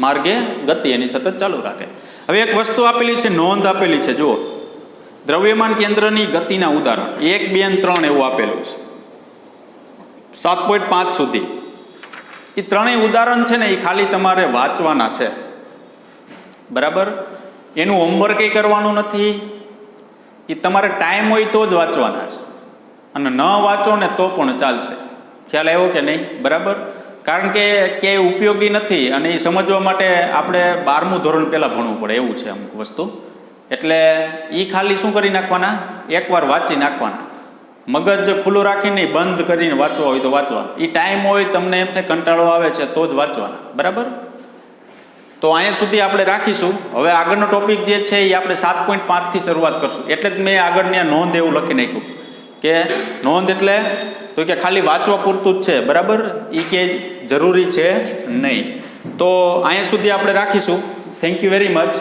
માર્ગે ગતિ એની સતત ચાલુ રાખે. હવે એક વસ્તુ આપેલી છે, નોંધ આપેલી છે. જુઓ, દ્રવ્યમાન કેન્દ્રની ગતિના ઉદાહરણ 1, 2 અને 3 એવું આપેલું છે 7.5 સુધી. એ ત્રણેય ઉદાહરણ છે ને એ ખાલી તમારે વાંચવાના છે. બરાબર. એનું હોમવર્ક કંઈ કરવાનું નથી, એ તમારે ટાઈમ હોય તો જ વાંચવાના છે, અને ન વાંચો ને તો પણ ચાલશે. ખ્યાલ આવ્યો કે નહીં? બરાબર. કારણ કે ક્યાંય ઉપયોગી નથી અને એ સમજવા માટે આપણે 12મું ધોરણ પહેલાં ભણવું પડે એવું છે અમુક વસ્તુ. એટલે એ ખાલી શું કરી નાખવાના? એકવાર વાંચી નાખવાના. મગજ ખુલ્લું રાખીને બંધ કરીને વાંચવા હોય તો વાંચવાનું. એ ટાઈમ હોય તમને એમ થાય કંટાળો આવે છે તો જ વાંચવાના. બરાબર. તો અહીંયા સુધી આપણે રાખીશું. હવે આગળનો ટોપિક જે છે એ આપણે 7.5 થી શરૂઆત કરશું. એટલે જ મેં આગળની નોંધ એવું લખી નાખ્યું કે નોંધ એટલે તો કે ખાલી વાંચવા પૂરતું જ છે. બરાબર. એ કે જરૂરી છે નહીં. તો અહીંયા સુધી આપણે રાખીશું. Thank you very much.